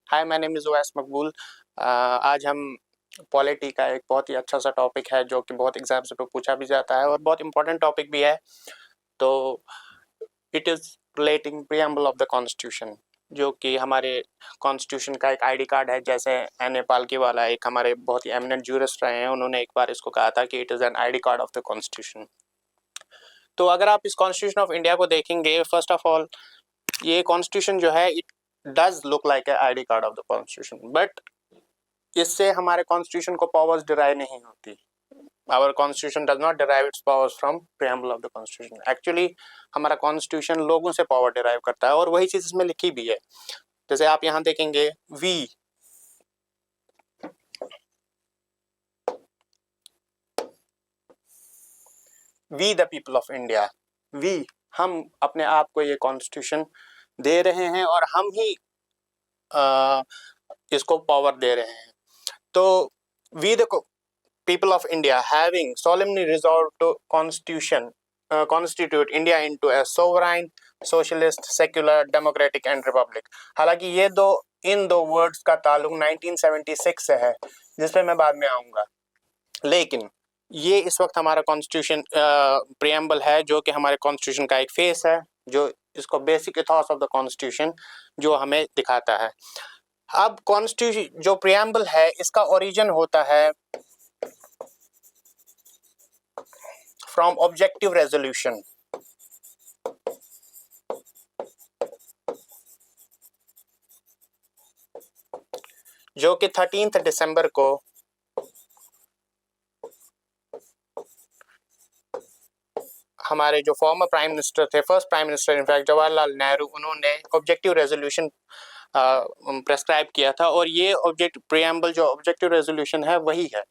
Hi, my name is Uwais Maqbool. आज हम polity का एक बहुत ही अच्छा सा टॉपिक है जो कि बहुत एग्जाम्स पे पूछा भी जाता है और बहुत इंपॉर्टेंट टॉपिक भी है। तो it is relating preamble of the constitution, जो कि हमारे कॉन्स्टिट्यूशन का एक आईडी कार्ड है। जैसे एन ए पालकी वाला एक हमारे बहुत ही एमिनेंट ज्यूरिस्ट रहे हैं, उन्होंने एक बार इसको कहा था कि it is an ID card of the constitution. तो अगर आप इस कॉन्स्टिट्यूशन ऑफ इंडिया को देखेंगे, फर्स्ट ऑफ ऑल ये कॉन्स्टिट्यूशन जो है it does look like a ID card of the constitution, but इससे हमारे कॉन्स्टिट्यूशन को पावर्स डिराइव नहीं होती। Our constitution does not derive its powers from preamble of the constitution. Actually हमारा constitution लोगों से पावर डिराइव करता है और वही चीज इसमें लिखी भी है। जैसे आप यहाँ देखेंगे, we the people of India, we हम अपने आप को ये कॉन्स्टिट्यूशन दे रहे हैं और हम ही इसको पावर दे रहे हैं। तो we the people of India having solemnly resolved to constitute India into a sovereign, socialist, secular, democratic and republic। हालांकि ये इन दो वर्ड्स का ताल्लुक 1976 से है, जिस पे मैं बाद में आऊंगा। लेकिन ये इस वक्त हमारा कॉन्स्टिट्यूशन प्रियम्बल है, जो कि हमारे कॉन्स्टिट्यूशन का एक फेस है, जो इसको basic ethos of the constitution जो हमें दिखाता है। अब कॉन्स्टिट्यूशन जो प्रियम्बल है, इसका ओरिजिन होता है फ्रॉम ऑब्जेक्टिव रेजोल्यूशन, जो कि 13 दिसंबर को हमारे जो फॉर्मर प्राइम मिनिस्टर थे, first prime minister in fact Jawaharlal Nehru, उन्होंने ऑब्जेक्टिव रेजोल्यूशन प्रेस्क्राइब किया था। और ये प्रियम्बल जो ऑब्जेक्टिव रेजोल्यूशन है वही है।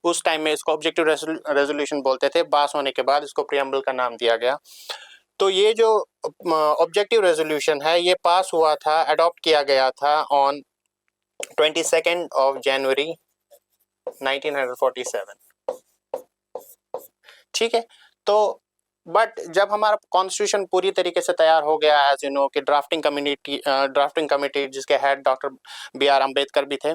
उस टाइम में इसको ऑब्जेक्टिव रेजोल्यूशन बोलते थे, पास होने के बाद इसको प्रियम्बल का नाम दिया गया। तो ये जो ऑब्जेक्टिव रेजोल्यूशन है, ये पास हुआ था, अडॉप्ट किया गया था ऑन 22 जनवरी 1947। ठीक है। तो बट जब हमारा कॉन्स्टिट्यूशन पूरी तरीके से तैयार हो गया, एज यू नो कि ड्राफ्टिंग कमेटी जिसके हेड डॉक्टर B.R. अम्बेडकर भी थे,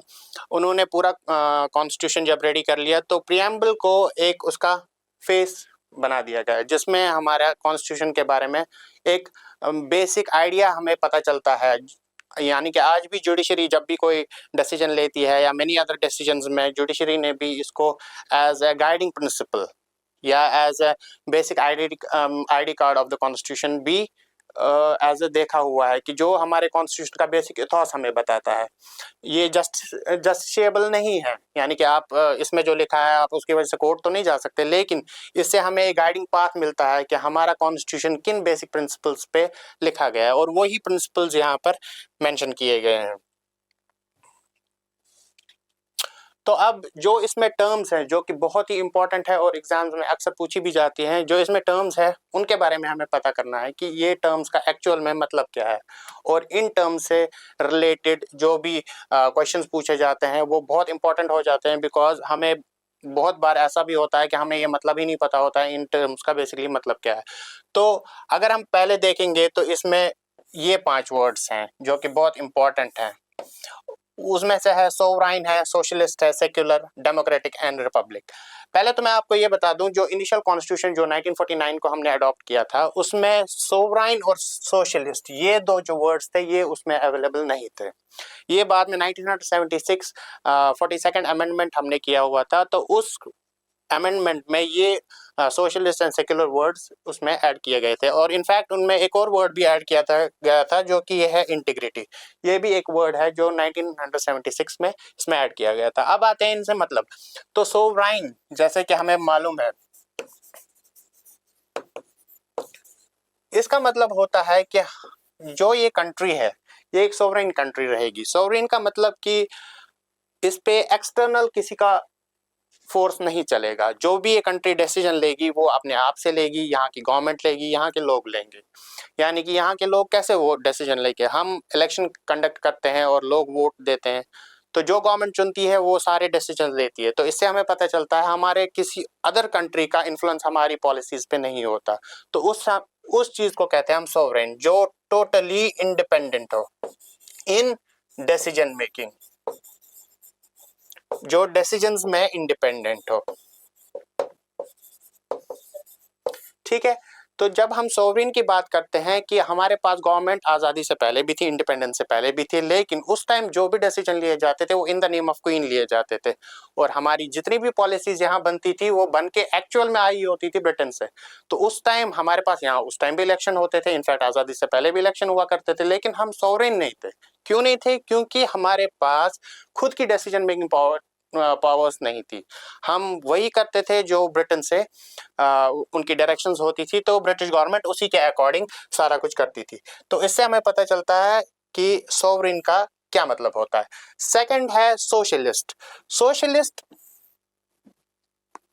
उन्होंने पूरा कॉन्स्टिट्यूशन जब रेडी कर लिया, तो प्रियम्बल को एक उसका फेस बना दिया गया, जिसमें हमारा कॉन्स्टिट्यूशन के बारे में एक बेसिक आइडिया हमें पता चलता है। यानी कि आज भी जुडिशरी जब भी कोई डिसीजन लेती है या मेनी अदर डिसीजंस में, जुडिशरी ने भी इसको एज ए गाइडिंग प्रिंसिपल या as a basic ID card of the constitution भी एज ए देखा हुआ है, कि जो हमारे कॉन्स्टिट्यूशन का बेसिक इथॉस हमें बताता है। ये जस्टिसेबल नहीं है, यानी कि आप इसमें जो लिखा है आप उसकी वजह से कोर्ट तो नहीं जा सकते, लेकिन इससे हमें एक गाइडिंग पाथ मिलता है कि हमारा कॉन्स्टिट्यूशन किन बेसिक प्रिंसिपल्स पे लिखा गया है, और वही प्रिंसिपल्स यहाँ पर मेंशन किए गए हैं। तो अब जो इसमें टर्म्स हैं, जो कि बहुत ही इंपॉर्टेंट है और एग्जाम्स में अक्सर पूछी भी जाती हैं, जो इसमें टर्म्स है उनके बारे में हमें पता करना है कि ये टर्म्स का एक्चुअल में मतलब क्या है। और इन टर्म्स से रिलेटेड जो भी क्वेश्चंस पूछे जाते हैं वो बहुत इंपॉर्टेंट हो जाते हैं, बिकॉज हमें बहुत बार ऐसा भी होता है कि हमें ये मतलब ही नहीं पता होता है इन टर्म्स का बेसिकली मतलब क्या है। तो अगर हम पहले देखेंगे तो इसमें ये 5 वर्ड्स हैं जो कि बहुत इंपॉर्टेंट हैं। उसमें से है सोवराइन है, सोशलिस्ट है, सेक्युलर, डेमोक्रेटिक एंड रिपब्लिक। पहले तो मैं आपको ये बता दूं, जो इनिशियल कॉन्स्टिट्यूशन जो 1949 को हमने अडॉप्ट किया था, उसमें सोवराइन और सोशलिस्ट ये दो जो वर्ड्स थे ये उसमें अवेलेबल नहीं थे। ये बाद में 1976 42nd अमेंडमेंट हमने किया हुआ था, तो उस अमेंडमेंट में ये सोशलिस्ट एंड सेक्युलर वर्ड्स उसमें ऐड किए गए थे। और इनफैक्ट उनमें एक और वर्ड भी ऐड किया गया था जो कि ये है इंटीग्रिटी। ये भी एक वर्ड है जो 1976 में इसमें ऐड किया गया था। अब आते हैं इनसे मतलब। तो सोवराइन, जैसे कि हमें मालूम है, इसका मतलब होता है कि जो ये कंट्री है ये एक सोवरेन कंट्री रहेगी। सोवरेन का मतलब कि इस पे एक्सटर्नल किसी का फोर्स नहीं चलेगा। जो भी ये कंट्री डिसीजन लेगी वो अपने आप से लेगी, यहाँ की गवर्नमेंट लेगी, यहाँ के लोग लेंगे। यानी कि यहाँ के लोग कैसे वो डिसीजन लेके, हम इलेक्शन कंडक्ट करते हैं और लोग वोट देते हैं, तो जो गवर्नमेंट चुनती है वो सारे डिसीजन लेती है। तो इससे हमें पता चलता है हमारे किसी अदर कंट्री का इन्फ्लुएंस हमारी पॉलिसीज पे नहीं होता। तो उस चीज को कहते हैं हम सोवरेन, जो टोटली इंडिपेंडेंट हो इन डिसीजन मेकिंग, जो डिसीजंस में इंडिपेंडेंट हो। ठीक है, तो जब हम सोवरेन की बात करते हैं कि हमारे पास गवर्नमेंट आज़ादी से पहले भी थी, इंडिपेंडेंस से पहले भी थी, लेकिन उस टाइम जो भी डिसीजन लिए जाते थे वो in the name of queen लिए जाते थे, और हमारी जितनी भी पॉलिसीज यहाँ बनती थी वो बन के एक्चुअल में आई होती थी ब्रिटेन से। तो उस टाइम हमारे पास यहाँ उस टाइम भी इलेक्शन होते थे, इनफैक्ट आज़ादी से पहले भी इलेक्शन हुआ करते थे, लेकिन हम सोवरेन नहीं थे। क्यों नहीं थे? क्योंकि हमारे पास खुद की डिसीजन मेकिंग पावर्स नहीं थी। हम वही करते थे जो ब्रिटेन से उनकी डायरेक्शंस होती थी, तो ब्रिटिश गवर्नमेंट उसी के अकॉर्डिंग सारा कुछ करती थी। तो इससे हमें पता चलता है कि सोवरेन का क्या मतलब होता है। सेकंड है सोशलिस्ट। सोशलिस्ट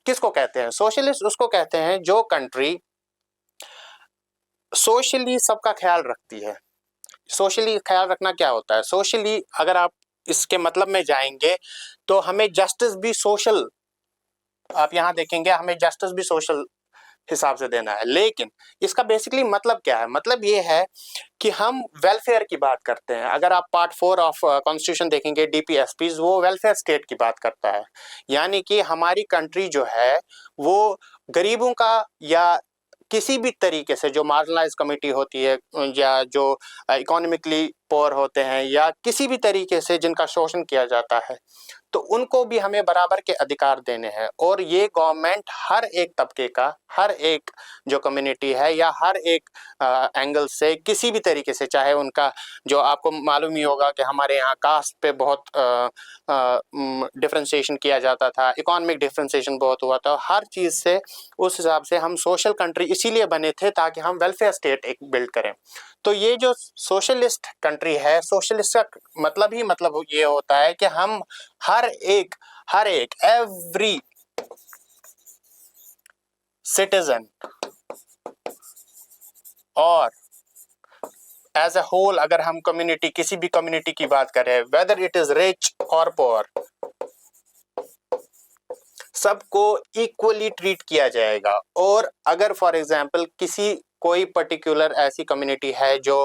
किसको कहते हैं? सोशलिस्ट उसको कहते हैं जो कंट्री सोशली सबका ख्याल रखती है। सोशली ख्याल रखना क्या होता है? सोशली अगर आप इसके मतलब में जाएंगे तो हमें जस्टिस भी सोशल, आप यहां देखेंगे हमें जस्टिस भी सोशल हिसाब से देना है। लेकिन इसका बेसिकली मतलब क्या है? मतलब ये है कि हम वेलफेयर की बात करते हैं। अगर आप पार्ट 4 ऑफ कॉन्स्टिट्यूशन देखेंगे, डीपीएसपीज, वो वेलफेयर स्टेट की बात करता है। यानी कि हमारी कंट्री जो है वो गरीबों का या किसी भी तरीके से जो मार्जिनलाइज कम्युनिटी होती है या जो इकोनॉमिकली पोअर होते हैं या किसी भी तरीके से जिनका शोषण किया जाता है, तो उनको भी हमें बराबर के अधिकार देने हैं। और ये गवर्नमेंट हर एक तबके का, हर एक जो कम्युनिटी है या हर एक एंगल से किसी भी तरीके से, चाहे उनका, जो आपको मालूम ही होगा कि हमारे यहाँ कास्ट पे बहुत डिफ्रेंशिएशन किया जाता था, इकोनॉमिक डिफ्रेंशिएशन बहुत हुआ था, हर चीज़ से उस हिसाब से हम सोशल कंट्री इसीलिए बने थे ताकि हम वेलफेयर स्टेट एक बिल्ड करें। तो ये जो सोशलिस्ट कंट्री है, सोशलिस्ट का मतलब ही मतलब ये होता है कि हम हर एक एवरी सिटीजन और एज ए होल, अगर हम कम्युनिटी, किसी भी कम्युनिटी की बात करें, वेदर इट इज रिच और पुअर, सबको इक्वली ट्रीट किया जाएगा। और अगर फॉर एग्जांपल किसी कोई पर्टिकुलर ऐसी कम्युनिटी है जो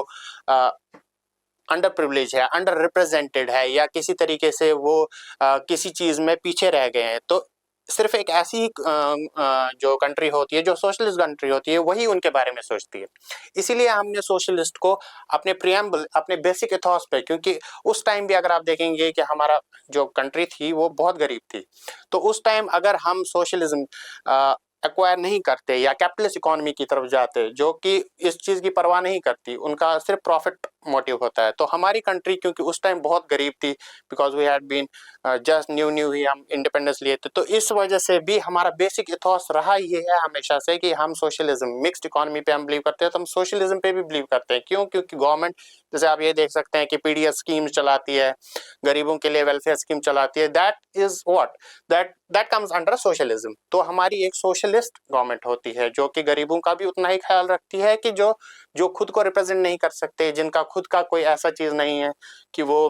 अंडर प्रिविलेज है, अंडर रिप्रेजेंटेड है, या किसी तरीके से वो किसी चीज में पीछे रह गए हैं, तो सिर्फ एक ऐसी जो कंट्री होती है, जो सोशलिस्ट कंट्री होती है, वही उनके बारे में सोचती है। इसीलिए हमने सोशलिस्ट को अपने प्रियम्बल, अपने बेसिक इथॉस पे, क्योंकि उस टाइम भी अगर आप देखेंगे कि हमारा जो कंट्री थी वो बहुत गरीब थी, तो उस टाइम अगर हम सोशलिज्म एक्वायर नहीं करते या कैपिटलिस्ट इकोनॉमी की तरफ जाते, जो कि इस चीज़ की परवाह नहीं करती, उनका सिर्फ प्रॉफिट मोटिव होता है, तो हमारी कंट्री क्योंकि उस टाइम बहुत गरीब थी, because we had been just new ही हम इंडिपेंडेंस लिए थे, तो इस वजह से भी हमारा बेसिक इथॉस रहा ये है हमेशा से कि हम सोशलिज्म, मिक्स्ड इकोनॉमी पे हम बिलीव करते हैं, तो हम सोशलिज्म पे भी बिलीव करते हैं। क्यों? क्योंकि गवर्नमेंट, जैसे आप ये देख सकते हैं कि पीडीएस स्कीम चलाती है, गरीबों के लिए वेलफेयर स्कीम चलाती है, that is what, that comes under socialism. तो हमारी एक सोशलिस्ट गवर्नमेंट होती है जो कि गरीबों का भी उतना ही ख्याल रखती है कि जो जो खुद को रिप्रेजेंट नहीं कर सकते, जिनका खुद का कोई ऐसा चीज नहीं है कि वो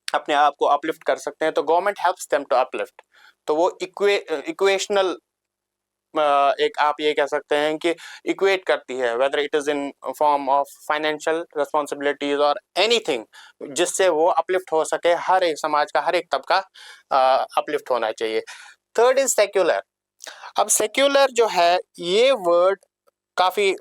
अपने आप को अपलिफ्ट कर सकते हैं, तो government helps them to uplift. तो वो इक्वेशनल, एक आप ये कह सकते हैं कि इक्वेट करती है, whether it is in form of financial responsibilities और एनीथिंग, जिससे वो अपलिफ्ट हो सके, हर एक समाज का हर एक तबका अपलिफ्ट होना चाहिए। Third is secular. अब सेक्युलर जो है, ये वर्ड काफी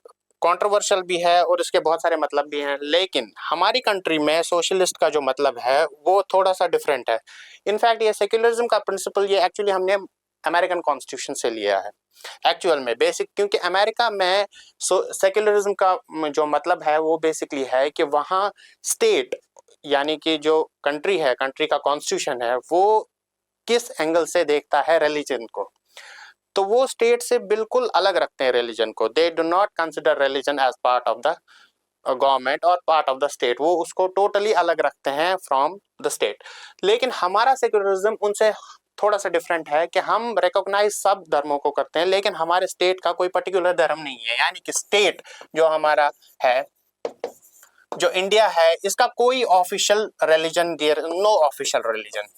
कंट्रोवर्शियल भी है और इसके बहुत सारे मतलब भी हैं, लेकिन हमारी कंट्री में सोशलिस्ट का जो मतलब है वो थोड़ा सा डिफरेंट है। इनफैक्ट ये सेक्युलरिज्म का प्रिंसिपल ये एक्चुअली हमने अमेरिकन कॉन्स्टिट्यूशन से लिया है एक्चुअल में, बेसिक, क्योंकि अमेरिका में सेक्युलरिज्म का जो मतलब है वो बेसिकली है कि वहाँ स्टेट, यानी कि जो कंट्री है, कंट्री का कॉन्स्टिट्यूशन है, वो किस एंगल से देखता है रिलीजन को, तो वो स्टेट से बिल्कुल अलग रखते हैं रिलीजन को। They do not consider religion as part of the government और पार्ट ऑफ द स्टेट, वो उसको टोटली अलग रखते हैं फ्रॉम द स्टेट। लेकिन हमारा सेक्युलरिज्म उनसे थोड़ा सा डिफरेंट है कि हम रिकॉग्नाइज सब धर्मों को करते हैं, लेकिन हमारे स्टेट का कोई पर्टिकुलर धर्म नहीं है। यानी कि स्टेट जो हमारा है, जो इंडिया है, इसका कोई official religion, there no official religion.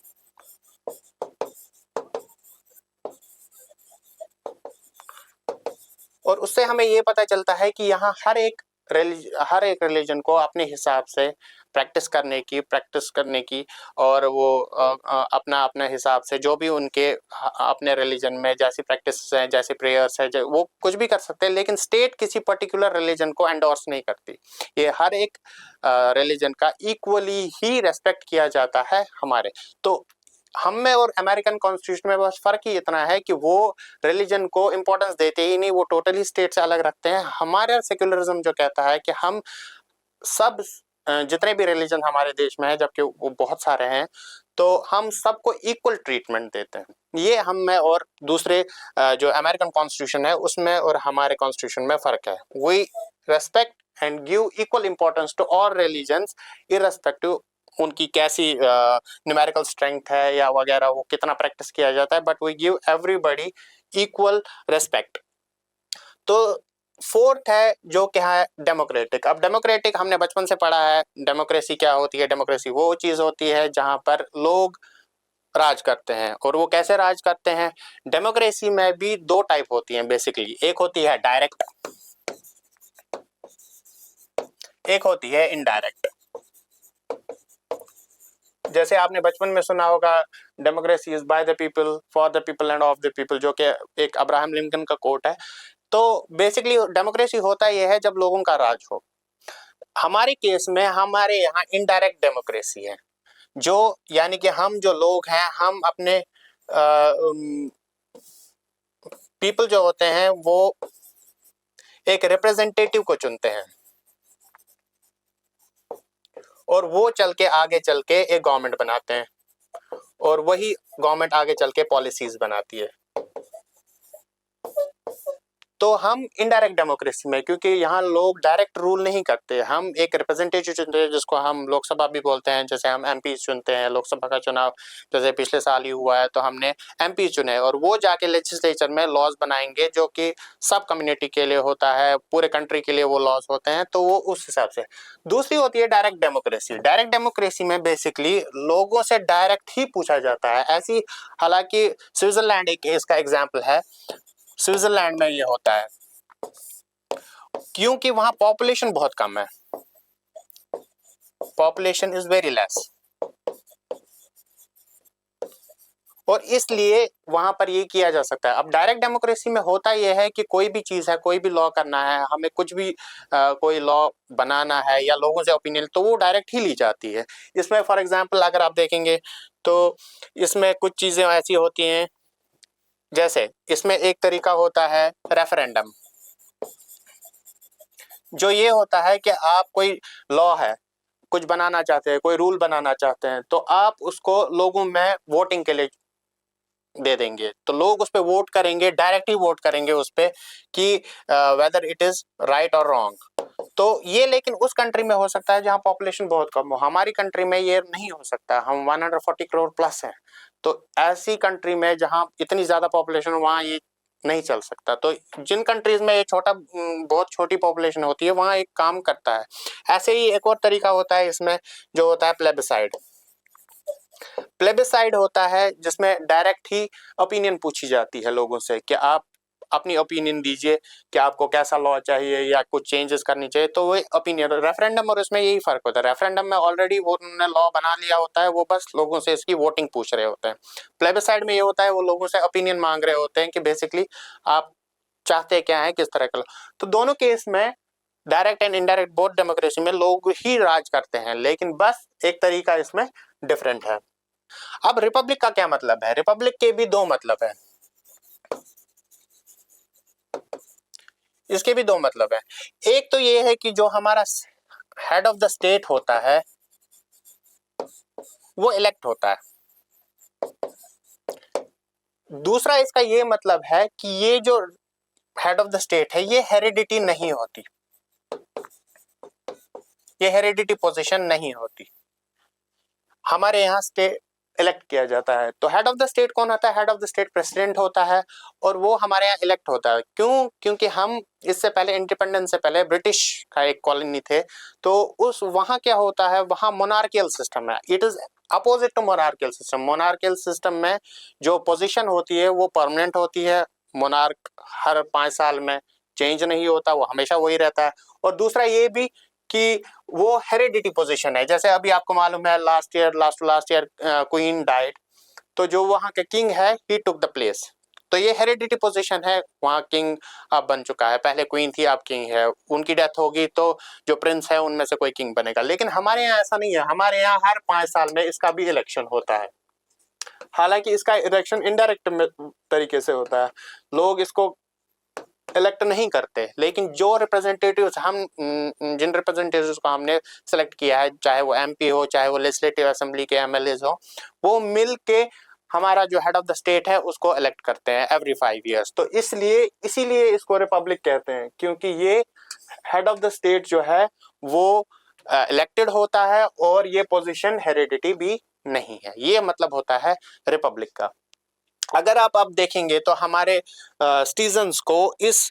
और उससे हमें ये पता चलता है कि यहाँ हर एक रिलीजन को अपने हिसाब से प्रैक्टिस करने की और वो अपना अपने हिसाब से जो भी उनके अपने रिलीजन में जैसी प्रैक्टिस है, जैसे प्रेयर्स है, वो कुछ भी कर सकते हैं, लेकिन स्टेट किसी पर्टिकुलर रिलीजन को एंडोर्स नहीं करती। ये हर एक रिलीजन का इक्वली ही रेस्पेक्ट किया जाता है हमारे। तो हम में और अमेरिकन कॉन्स्टिट्यूशन में बस फर्क ही इतना है कि वो रिलीजन को इंपॉर्टेंस देते ही नहीं, वो टोटली स्टेट से अलग रखते हैं। हमारा सेक्युलरिज्म जो कहता है कि हम सब जितने भी रिलीजन हमारे देश में है, जबकि वो बहुत सारे हैं, तो हम सबको इक्वल ट्रीटमेंट देते हैं। ये हम में और दूसरे जो अमेरिकन कॉन्स्टिट्यूशन है उसमें और हमारे कॉन्स्टिट्यूशन में फर्क है। We respect and give equal importance to all religions irrespective उनकी कैसी न्यूमेरिकल स्ट्रेंथ है या वगैरह, वो कितना प्रैक्टिस किया जाता है, but we give everybody equal respect. तो फोर्थ है जो क्या है, डेमोक्रेटिक। अब डेमोक्रेटिक हमने बचपन से पढ़ा है, डेमोक्रेसी क्या होती है। डेमोक्रेसी वो चीज होती है जहां पर लोग राज करते हैं। और वो कैसे राज करते हैं? डेमोक्रेसी में भी दो टाइप होती हैं बेसिकली। एक होती है डायरेक्ट, एक होती है इनडायरेक्ट। जैसे आपने बचपन में सुना होगा, democracy is by the people, for the people end of the people, जो कि एक अब्राहम लिंकन का कोट है। तो बेसिकली डेमोक्रेसी होता यह है जब लोगों का राज हो। हमारे केस में हमारे यहाँ इनडायरेक्ट डेमोक्रेसी है, जो यानी कि हम जो लोग हैं, हम अपने पीपल जो होते हैं वो एक रिप्रेजेंटेटिव को चुनते हैं और वो आगे चल के एक गवर्नमेंट बनाते हैं और वही गवर्नमेंट आगे चल के पॉलिसीज बनाती है। तो हम इनडायरेक्ट डेमोक्रेसी में, क्योंकि यहाँ लोग डायरेक्ट रूल नहीं करते, हम एक रिप्रेजेंटेटिव चुनते हैं जिसको हम लोकसभा भी बोलते हैं। जैसे हम एमपी चुनते हैं, लोकसभा का चुनाव जैसे पिछले साल ही हुआ है, तो हमने एमपी चुने और वो जाके लेजिस्लेचर में लॉज बनाएंगे जो कि सब कम्युनिटी के लिए होता है, पूरे कंट्री के लिए वो लॉज होते हैं। तो वो उस हिसाब से। दूसरी होती है डायरेक्ट डेमोक्रेसी। डायरेक्ट डेमोक्रेसी में बेसिकली लोगों से डायरेक्ट ही पूछा जाता है। ऐसी, हालांकि स्विट्जरलैंड एक इसका एग्जाम्पल है। स्विट्जरलैंड में ये होता है क्योंकि वहां पॉपुलेशन बहुत कम है, पॉपुलेशन इज वेरी लेस, और इसलिए वहां पर ये किया जा सकता है। अब डायरेक्ट डेमोक्रेसी में होता यह है कि कोई भी चीज है, कोई भी लॉ करना है, हमें कुछ भी कोई लॉ बनाना है या लोगों से ओपिनियन, तो वो डायरेक्ट ही ली जाती है। इसमें फॉर एग्जांपल अगर आप देखेंगे तो इसमें कुछ चीजें ऐसी होती हैं, जैसे इसमें एक तरीका होता है रेफरेंडम, जो ये होता है कि आप कोई लॉ है, कुछ बनाना चाहते हैं, कोई रूल बनाना चाहते हैं, तो आप उसको लोगों में वोटिंग के लिए दे देंगे, तो लोग उस पर वोट करेंगे, डायरेक्टली वोट करेंगे उस पर कि वेदर इट इज राइट और रॉन्ग। तो ये लेकिन उस कंट्री में हो सकता है जहां पॉपुलेशन बहुत कम हो। हमारी कंट्री में ये नहीं हो सकता, हम 140 करोड़ प्लस हैं। तो ऐसी कंट्री में जहां इतनी ज्यादा पॉपुलेशन, वहां ये नहीं चल सकता। तो जिन कंट्रीज में ये बहुत छोटी पॉपुलेशन होती है, वहां एक काम करता है। ऐसे ही एक और तरीका होता है इसमें, जो होता है प्लेबिसाइड। प्लेबिसाइड होता है जिसमें डायरेक्ट ही ओपिनियन पूछी जाती है लोगों से कि आप अपनी ओपिनियन दीजिए कि आपको कैसा लॉ चाहिए या कुछ चेंजेस करनी चाहिए। तो वो ओपिनियन, रेफरेंडम और इसमें यही फर्क होता है। रेफरेंडम में ऑलरेडी वो उन्होंने लॉ बना लिया होता है, वो बस लोगों से इसकी वोटिंग पूछ रहे होते हैं। प्लेबिसाइड में ये होता है वो लोगों से ओपिनियन मांग रहे होते हैं कि बेसिकली आप चाहते क्या है, किस तरह का। तो दोनों केस में direct and indirect both democracy में लोग ही राज करते हैं, लेकिन बस एक तरीका इसमें डिफरेंट है। अब रिपब्लिक का क्या मतलब है? रिपब्लिक के भी दो मतलब है, इसके भी दो मतलब है। एक तो ये है कि जो हमारा हेड ऑफ द स्टेट होता है वो इलेक्ट होता है। दूसरा इसका ये मतलब है कि ये जो हेड ऑफ द स्टेट है ये हेरिडिटी नहीं होती, ये हेरिडिटी पोजीशन नहीं होती। हमारे यहाँ स्टेट इलेक्ट किया जाता है। तो हेड ऑफ द स्टेट कौन होता है? Head of the state president होता है और वो हमारे यहाँ इलेक्ट होता है। क्यों? क्योंकि हम इससे पहले, इंडिपेंडेंस से पहले, ब्रिटिश का एक कॉलोनी थे, तो उस वहाँ क्या होता है, वहाँ मोनार्कियल सिस्टम है। It is opposite to monarchial system. Monarchial system में जो पोजीशन होती है वो परमानेंट होती है, मोनार्क हर 5 साल में चेंज नहीं होता, वो हमेशा वही रहता है। और दूसरा ये भी कि वो हेरिडिटी पोजीशन है। जैसे अभी आपको मालूम है लास्ट ईयर क्वीन डाइड, तो जो वहाँ के किंग है ही टुक द प्लेस। तो ये हेरिडिटी पोजीशन है, वहाँ किंग अब बन चुका है, पहले क्वीन थी अब किंग है, उनकी डेथ होगी तो जो प्रिंस है उनमें से कोई किंग बनेगा। लेकिन हमारे यहाँ ऐसा नहीं है, हमारे यहाँ हर 5 साल में इसका भी इलेक्शन होता है। हालांकि इसका इलेक्शन इनडायरेक्ट तरीके से होता है, लोग इसको इलेक्ट नहीं करते, लेकिन जो रिप्रेजेंटेटिव्स हम जिन रिप्रेजेंटेटिव्स को हमने सेलेक्ट किया है, चाहे वो एमपी हो, चाहे वो लेजिस्लेटिव असेंबली के एमएलए हो, वो मिल के हमारा जो हेड ऑफ द स्टेट है उसको इलेक्ट करते हैं एवरी 5 ईयर्स। तो इसीलिए इसको रिपब्लिक कहते हैं, क्योंकि ये हेड ऑफ द स्टेट जो है वो इलेक्टेड होता है और ये पोजीशन हेरिडिटी भी नहीं है। ये मतलब होता है रिपब्लिक का। अगर आप अब देखेंगे तो हमारे सिटीजन्स को इस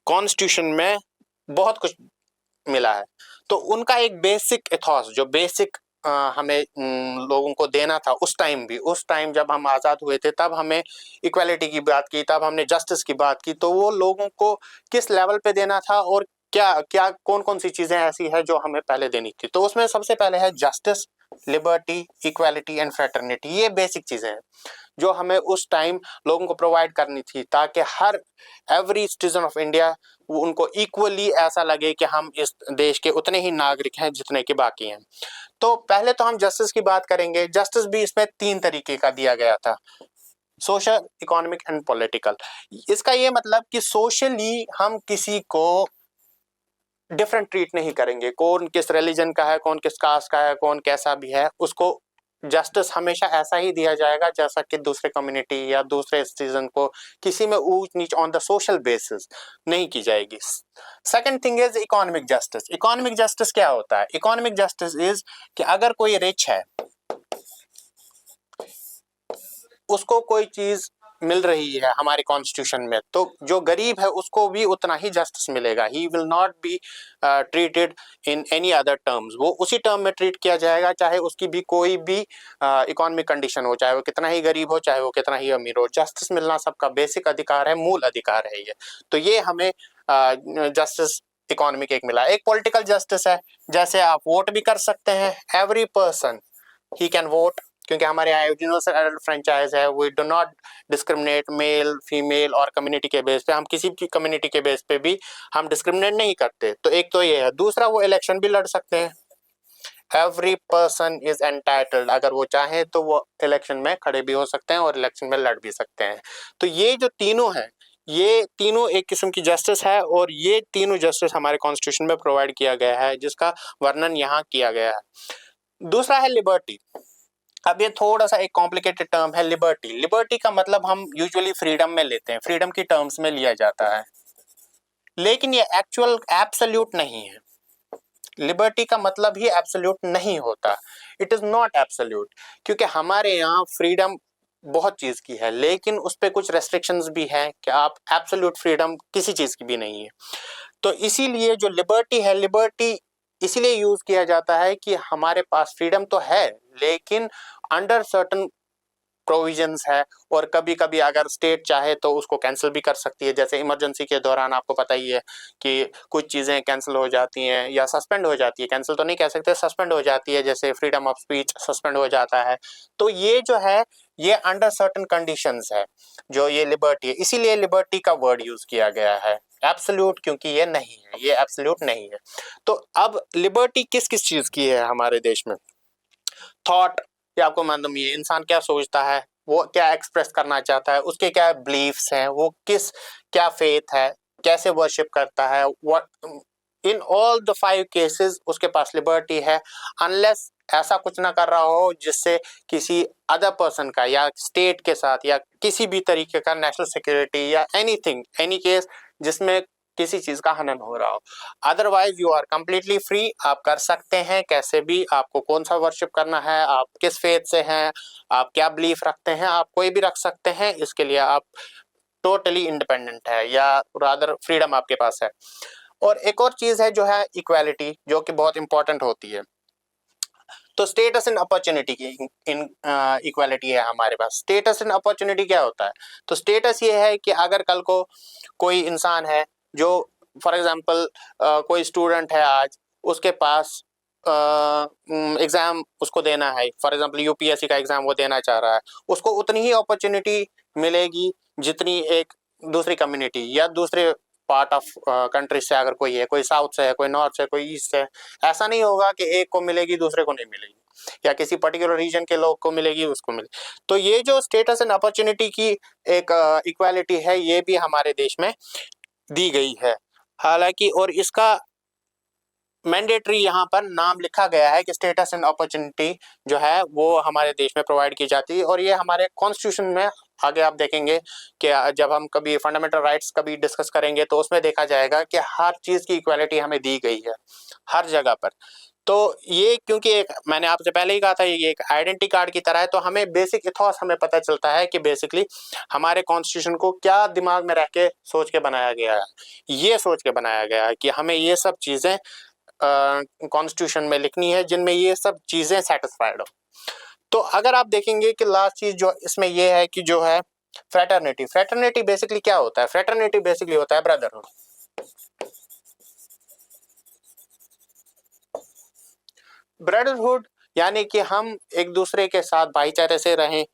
कॉन्स्टिट्यूशन में बहुत कुछ मिला है। तो उनका एक बेसिक एथॉस, जो बेसिक हमें लोगों को देना था उस टाइम जब हम आज़ाद हुए थे, तब हमें इक्वालिटी की बात की, तब हमने जस्टिस की बात की, तो वो लोगों को किस लेवल पे देना था और क्या क्या कौन कौन सी चीज़ें ऐसी है जो हमें पहले देनी थी। तो उसमें सबसे पहले है justice, liberty, equality and fraternity. ये बेसिक चीज़ें हैं जो हमें उस टाइम लोगों को प्रोवाइड करनी थी, ताकि हर एवरी सिटीजन ऑफ इंडिया उनको इक्वली ऐसा लगे कि हम इस देश के उतने ही नागरिक हैं जितने के बाकी हैं। तो पहले तो हम जस्टिस की बात करेंगे। जस्टिस भी इसमें 3 तरीके का दिया गया था, सोशल, इकोनॉमिक एंड पॉलिटिकल। इसका ये मतलब कि सोशली हम किसी को डिफरेंट ट्रीट नहीं करेंगे, कौन किस रिलीजन का है, कौन किस कास्ट का है, कौन कैसा भी है, उसको जस्टिस हमेशा ऐसा ही दिया जाएगा जैसा कि दूसरे कम्युनिटी या दूसरे सिटीजन को किसी में ऊंच नीच ऑन द सोशल बेसिस नहीं की जाएगी। Second thing is economic justice. Economic justice क्या होता है? इकोनॉमिक जस्टिस इज कि अगर कोई रिच है, उसको कोई चीज मिल रही है हमारे कॉन्स्टिट्यूशन में, तो जो गरीब है उसको भी उतना ही जस्टिस मिलेगा। He will not be treated in any other terms. वो उसी टर्म में ट्रीट किया जाएगा चाहे उसकी भी कोई भी इकोनॉमिक कंडीशन हो, चाहे वो कितना ही गरीब हो, चाहे वो कितना ही अमीर हो। जस्टिस मिलना सबका बेसिक अधिकार है, मूल अधिकार है ये। तो ये हमें जस्टिस इकोनॉमिक एक मिला। एक पॉलिटिकल जस्टिस है, जैसे आप वोट भी कर सकते हैं, every person he can vote, क्योंकि हमारे यहाँ यूनिवर्सल एडल्ट फ्रेंचाइज है। We do not discriminate male female और कम्युनिटी के बेस पे, हम किसी भी कम्युनिटी के बेस पे भी हम डिस्क्रिमिनेट नहीं करते। तो एक तो ये है। दूसरा, वो इलेक्शन भी लड़ सकते हैं। एवरी पर्सन इज एंटाइटल्ड, अगर वो चाहे तो वो इलेक्शन में खड़े भी हो सकते हैं और इलेक्शन में लड़ भी सकते हैं। तो ये जो तीनों हैं, ये तीनों एक किस्म की जस्टिस है, और ये तीनों जस्टिस हमारे कॉन्स्टिट्यूशन में प्रोवाइड किया गया है, जिसका वर्णन यहाँ किया गया है। दूसरा है लिबर्टी। अब ये थोड़ा सा एक कॉम्प्लिकेटेड टर्म है, लिबर्टी। लिबर्टी का मतलब हम यूजुअली फ्रीडम में लेते हैं, फ्रीडम की टर्म्स में लिया जाता है, लेकिन ये एक्चुअल एब्सोल्यूट नहीं है। लिबर्टी का मतलब ही एब्सोल्यूट नहीं होता, इट इज नॉट एब्सोल्यूट, क्योंकि हमारे यहाँ फ्रीडम बहुत चीज की है, लेकिन उस पर कुछ रेस्ट्रिक्शंस भी हैं कि आप एब्सोल्यूट फ्रीडम किसी चीज की भी नहीं है। तो इसीलिए जो लिबर्टी है, लिबर्टी इसीलिए यूज किया जाता है कि हमारे पास फ्रीडम तो है, लेकिन अंडर सर्टन प्रोविजंस है, और कभी कभी अगर स्टेट चाहे तो उसको कैंसिल भी कर सकती है। जैसे इमरजेंसी के दौरान आपको पता ही है कि कुछ चीज़ें कैंसिल हो जाती हैं या सस्पेंड हो जाती है, कैंसिल तो नहीं कह सकते, सस्पेंड हो जाती है, जैसे फ्रीडम ऑफ स्पीच सस्पेंड हो जाता है। तो ये जो है, ये अंडर सर्टन कंडीशंस है जो ये लिबर्टी है, इसीलिए लिबर्टी का वर्ड यूज किया गया है। एब्सोल्यूट क्योंकि ये नहीं है, ये एब्सोल्यूट नहीं है। तो अब लिबर्टी किस किस चीज की है हमारे देश में? थॉट, ये आपको मालूम है इंसान क्या सोचता है, वो क्या एक्सप्रेस करना चाहता है, उसके क्या बिलीफ्स हैं, वो क्या फेथ है, कैसे वर्शिप करता है, what, in all the 5 cases उसके पास लिबर्टी है, अनलेस ऐसा कुछ ना कर रहा हो जिससे किसी अदर पर्सन का या स्टेट के साथ या किसी भी तरीके का नेशनल सिक्योरिटी या एनीथिंग, एनी केस जिसमें किसी चीज का हनन हो रहा हो। Otherwise you are completely free, आप कर सकते हैं कैसे भी, आपको कौन सा वर्शिप करना है, आप किस फेथ से हैं, आप क्या बिलीफ रखते हैं, आप कोई भी रख सकते हैं। इसके लिए आप टोटली इंडिपेंडेंट है, या रादर फ्रीडम आपके पास है। और एक और चीज है जो है इक्वालिटी, जो कि बहुत इंपॉर्टेंट होती है। तो स्टेटस एंड अपॉर्चुनिटी की इन इक्वालिटी है हमारे पास। स्टेटस एंड अपॉर्चुनिटी क्या होता है? तो स्टेटस ये है कि अगर कल को कोई इंसान है जो, फॉर एग्जांपल कोई स्टूडेंट है आज, उसके पास एग्ज़ाम उसको देना है, फॉर एग्जांपल यूपीएससी का एग्ज़ाम वो देना चाह रहा है, उसको उतनी ही अपॉर्चुनिटी मिलेगी जितनी एक दूसरी कम्युनिटी या दूसरे पार्ट ऑफ कंट्री से अगर कोई है, कोई साउथ से है, कोई नॉर्थ से, कोई ईस्ट से है। ऐसा नहीं होगा कि एक को मिलेगी दूसरे को नहीं मिलेगी, या किसी पर्टिकुलर रीजन के लोग को मिलेगी उसको मिले। तो ये जो स्टेटस एंड अपॉर्चुनिटी की एक इक्वालिटी है, ये भी हमारे देश में दी गई है। हालांकि और इसका मैंडेटरी यहाँ पर नाम लिखा गया है कि स्टेटस एंड अपॉर्चुनिटी जो है वो हमारे देश में प्रोवाइड की जाती है, और ये हमारे कॉन्स्टिट्यूशन में आगे आप देखेंगे कि जब हम कभी फंडामेंटल राइट्स कभी डिस्कस करेंगे तो उसमें देखा जाएगा कि हर चीज़ की इक्वालिटी हमें दी गई है हर जगह पर। तो ये क्योंकि एक मैंने आपसे पहले ही कहा था ये एक आइडेंटिटी कार्ड की तरह है, तो हमें बेसिक इथॉस हमें पता चलता है कि बेसिकली हमारे कॉन्स्टिट्यूशन को क्या दिमाग में रख के सोच के बनाया गया है। ये सोच के बनाया गया है कि हमें ये सब चीज़ें कॉन्स्टिट्यूशन में लिखनी है जिनमें ये सब चीज़ें सेटिस्फाइड हो। तो अगर आप देखेंगे कि लास्ट चीज़ जो इसमें ये है कि जो है फ्रेटर्निटी। फ्रेटर्निटी बेसिकली क्या होता है? फ्रेटर्निटी बेसिकली होता है ब्रदरहुड। ब्रदरहुड यानी कि हम एक दूसरे के साथ भाईचारे से रहें।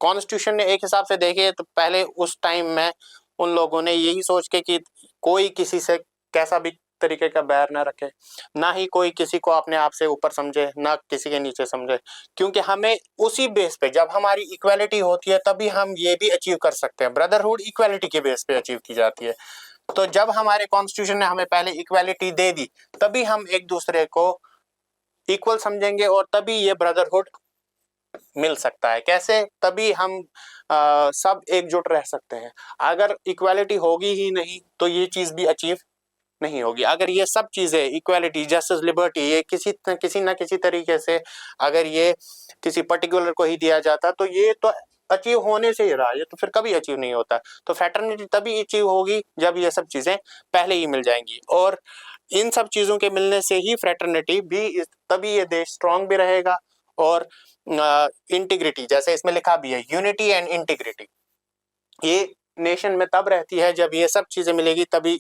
कॉन्स्टिट्यूशन ने एक हिसाब से देखे तो पहले उस टाइम में उन लोगों ने यही सोच के कि कोई किसी से कैसा भी तरीके का बैर ना रखे, ना ही कोई किसी को अपने आप से ऊपर समझे, ना किसी के नीचे समझे, क्योंकि हमें उसी बेस पे जब हमारी इक्वालिटी होती है तभी हम ये भी अचीव कर सकते हैं। ब्रदरहुड इक्वालिटी के बेस पे अचीव की जाती है। तो जब हमारे कॉन्स्टिट्यूशन ने हमें पहले इक्वालिटी दे दी तभी हम एक दूसरे को इक्वल समझेंगे और तभी ये ब्रदरहुड मिल सकता है। कैसे? तभी हम सब एकजुट रह सकते हैं। अगर इक्वालिटी होगी ही नहीं तो ये चीज़ भी अचीव नहीं होगी। अगर ये सब चीज़ें इक्वालिटी, जस्टिस, लिबर्टी ये किसी ना किसी तरीके से अगर ये किसी पर्टिकुलर को ही दिया जाता तो ये तो अचीव होने से ही रहा, ये तो फिर कभी अचीव नहीं होता। तो फ्रेटर्निटी तभी अचीव होगी जब ये सब चीज़ें पहले ही मिल जाएंगी, और इन सब चीज़ों के मिलने से ही फ्रेटर्निटी भी तभी ये देश स्ट्रांग भी रहेगा। और इंटीग्रिटी जैसे इसमें लिखा भी है, यूनिटी एंड इंटीग्रिटी, ये नेशन में तब रहती है जब ये सब चीज़ें मिलेगी, तभी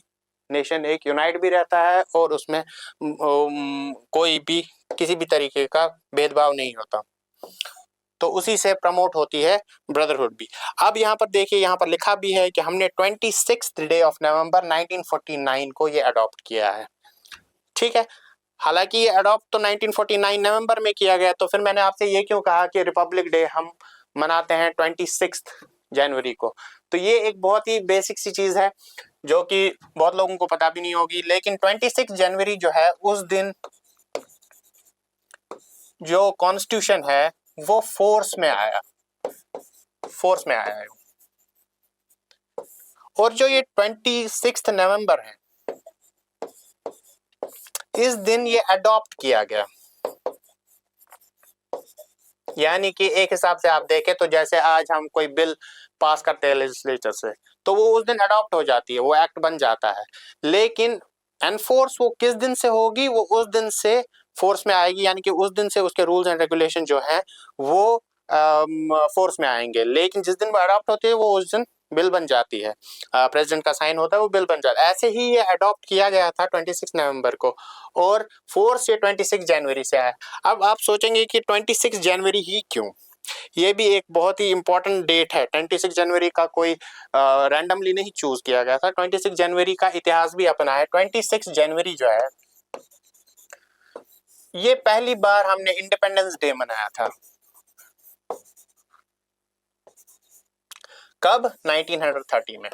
नेशन एक यूनाइट भी रहता है और उसमें कोई भी किसी भी तरीके का भेदभाव नहीं होता। तो उसी से प्रमोट होती है ब्रदरहुड भी। अब यहाँ पर देखिए, यहाँ पर लिखा भी है कि हमने 26 डे ऑफ नवंबर 1949 को ये अडॉप्ट किया है। ठीक है, हालांकि ये अडॉप्ट तो 1949 नवंबर में किया गया, तो फिर मैंने आपसे ये क्यों कहा कि रिपब्लिक डे हम मनाते हैं 26 जनवरी को। तो ये एक बहुत ही बेसिक सी चीज़ है जो कि बहुत लोगों को पता भी नहीं होगी, लेकिन 26 जनवरी जो है उस दिन जो कॉन्स्टिट्यूशन है वो फोर्स में आया है। और जो ये 26 नवंबर है इस दिन ये अडॉप्ट किया गया, यानी कि एक हिसाब से आप देखें तो जैसे आज हम कोई बिल पास करते हैं लेजिस्लेचर से तो वो उस दिन अडॉप्ट हो जाती है, वो एक्ट बन जाता है, लेकिन एनफोर्स वो किस दिन से होगी? वो उस दिन से फोर्स में आएगी, यानी कि उस दिन से उसके रूल्स एंड रेगुलेशन जो हैं वो फोर्स में आएंगे। लेकिन जिस दिन वो अडॉप्ट होती है वो उस दिन बिल बन जाती है, प्रेसिडेंट का साइन होता है, वो बिल बन जाता है। ऐसे ही ये अडॉप्ट किया गया था 26 नवंबर को, और फोर्स ये 26 जनवरी से आया। अब आप सोचेंगे कि 26 जनवरी ही क्यों? ये भी एक बहुत ही इंपॉर्टेंट डेट है। 26 जनवरी का कोई रैंडमली नहीं चूज किया गया था। 26 जनवरी का इतिहास भी अपना है। 26 जनवरी जो है ये पहली बार हमने इंडिपेंडेंस डे मनाया था। कब? 1930 में।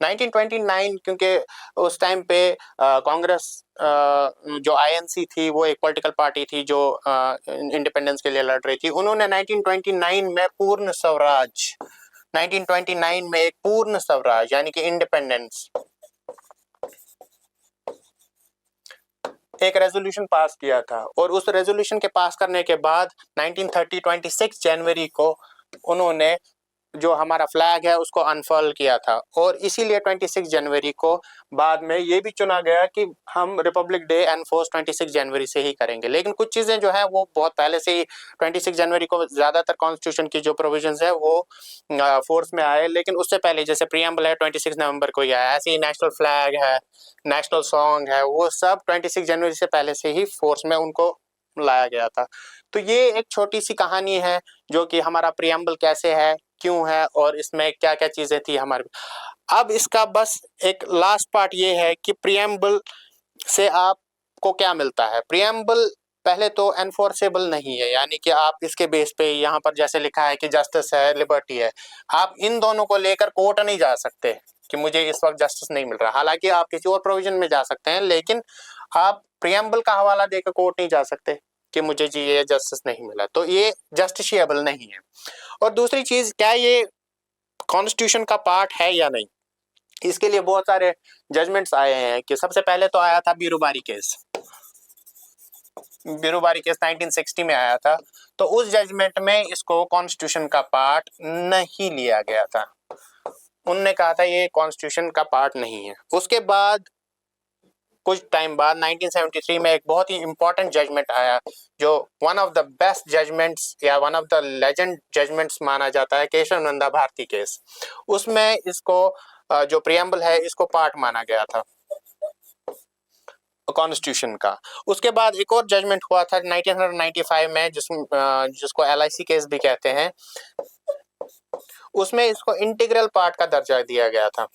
1929, क्योंकि उस टाइम पे कांग्रेस जो आईएनसी थी वो एक पॉलिटिकल पार्टी थी जो इंडिपेंडेंस के लिए लड़ रही थी। उन्होंने 1929 में पूर्ण स्वराज 1929 में एक पूर्ण स्वराज यानी कि इंडिपेंडेंस एक रेजोल्यूशन पास किया था, और उस रेजोल्यूशन के पास करने के बाद 1930 26 जनवरी को उन्होंने जो हमारा फ्लैग है उसको अनफर्ल किया था। और इसीलिए 26 जनवरी को बाद में ये भी चुना गया कि हम रिपब्लिक डे एनफोर्स 26 जनवरी से ही करेंगे। लेकिन कुछ चीज़ें जो है वो बहुत पहले से ही 26 जनवरी को ज़्यादातर कॉन्स्टिट्यूशन की जो प्रोविजंस है वो फोर्स में आए, लेकिन उससे पहले जैसे प्रीएम्बल है 26 नवंबर को ही आया, ऐसे ही नेशनल फ्लैग है, नेशनल सॉन्ग है, वो सब 26 जनवरी से पहले से ही फोर्स में उनको लाया गया था। तो ये एक छोटी सी कहानी है जो कि हमारा प्रीएम्बल कैसे है, क्यों है और इसमें क्या क्या चीज़ें थी हमारे। अब इसका बस एक लास्ट पार्ट ये है कि प्रीएम्बल से आपको क्या मिलता है। प्रीएम्बल पहले तो एनफोर्सेबल नहीं है, यानी कि आप इसके बेस पे यहाँ पर जैसे लिखा है कि जस्टिस है, लिबर्टी है, आप इन दोनों को लेकर कोर्ट नहीं जा सकते कि मुझे इस वक्त जस्टिस नहीं मिल रहा। हालांकि आप किसी और प्रोविजन में जा सकते हैं, लेकिन आप प्रीएम्बल का हवाला देकर कोर्ट नहीं जा सकते कि मुझे जी ये जस्टिस नहीं मिला। तो ये जस्टिशिएबल नहीं है। और दूसरी चीज, क्या ये कॉन्स्टिट्यूशन का पार्ट है या नहीं, इसके लिए बहुत सारे जजमेंट्स आए हैं। कि सबसे पहले तो आया था बीरूबारी केस। बीरूबारी केस 1960 में आया था, तो उस जजमेंट में इसको कॉन्स्टिट्यूशन का पार्ट नहीं लिया गया था। उनने कहा था ये कॉन्स्टिट्यूशन का पार्ट नहीं है। उसके बाद कुछ टाइम बाद 1973 में एक बहुत ही इंपॉर्टेंट जजमेंट आया, जो one of the best judgements या one of the legend judgements माना जाता है, केशव नंदा भारती केस। उसमें इसको जो प्रीएम्बल है इसको पार्ट माना गया था कॉन्स्टिट्यूशन का। उसके बाद एक और जजमेंट हुआ था 1995 में, जिसको LIC केस भी कहते हैं। उसमें इसको इंटीग्रल पार्ट का दर्जा दिया गया था,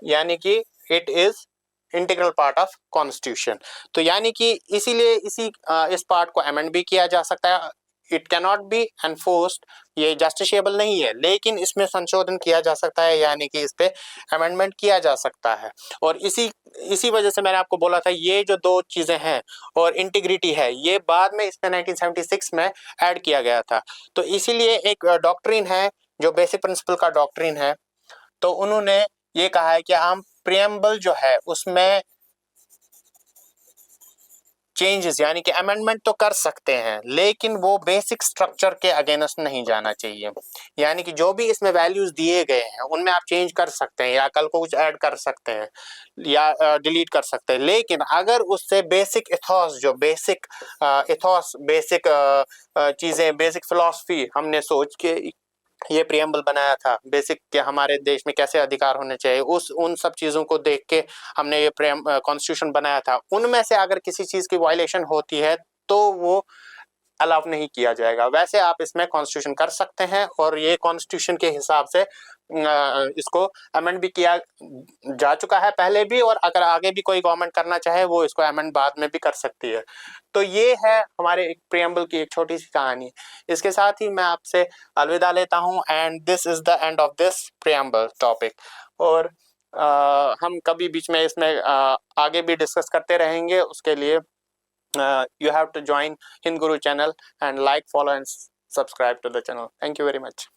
यानी कि it is integral part of constitution. तो यानी कि इसीलिए इस पार्ट को अमेंड भी किया जा सकता है। It can not be enforced, ये जस्टिशिएबल नहीं है, लेकिन इसमें संशोधन किया जा सकता है, यानी कि इस पे अमेंडमेंट किया जा सकता है। और इसी वजह से मैंने आपको बोला था ये जो दो चीजें हैं और इंटीग्रिटी है, ये बाद में इसमें 1976 में ऐड किया गया था। तो इसीलिए एक डॉक्ट्रिन है जो बेसिक प्रिंसिपल का डॉक्ट्रिन है, तो उन्होंने ये कहा है कि हम प्रीएम्बल जो है उसमें चेंजेस यानी कि अमेंडमेंट तो कर सकते हैं, लेकिन वो बेसिक स्ट्रक्चर के अगेंस्ट नहीं जाना चाहिए। यानी कि जो भी इसमें वैल्यूज दिए गए हैं उनमें आप चेंज कर सकते हैं, या कल को कुछ ऐड कर सकते हैं, या डिलीट कर सकते हैं, लेकिन अगर उससे बेसिक इथॉस, जो बेसिक इथॉस, बेसिक चीजें, बेसिक फिलॉसफी हमने सोच के ये प्रीएम्बल बनाया था, बेसिक के हमारे देश में कैसे अधिकार होने चाहिए, उन सब चीज़ों को देख के हमने ये कॉन्स्टिट्यूशन बनाया था, उनमें से अगर किसी चीज़ की वायलेशन होती है तो वो अलाउ नहीं किया जाएगा। वैसे आप इसमें कॉन्स्टिट्यूशन कर सकते हैं, और ये कॉन्स्टिट्यूशन के हिसाब से इसको अमेंड भी किया जा चुका है पहले भी, और अगर आगे भी कोई गवर्नमेंट करना चाहे वो इसको अमेंड बाद में भी कर सकती है। तो ये है हमारे एक प्रीएम्बल की एक छोटी सी कहानी। इसके साथ ही मैं आपसे अलविदा लेता हूँ, and this is the end of this preamble topic. और हम कभी बीच में इसमें आगे भी डिस्कस करते रहेंगे। उसके लिए you have to join Hind Guru channel and like, follow and subscribe to the channel. Thank you very much.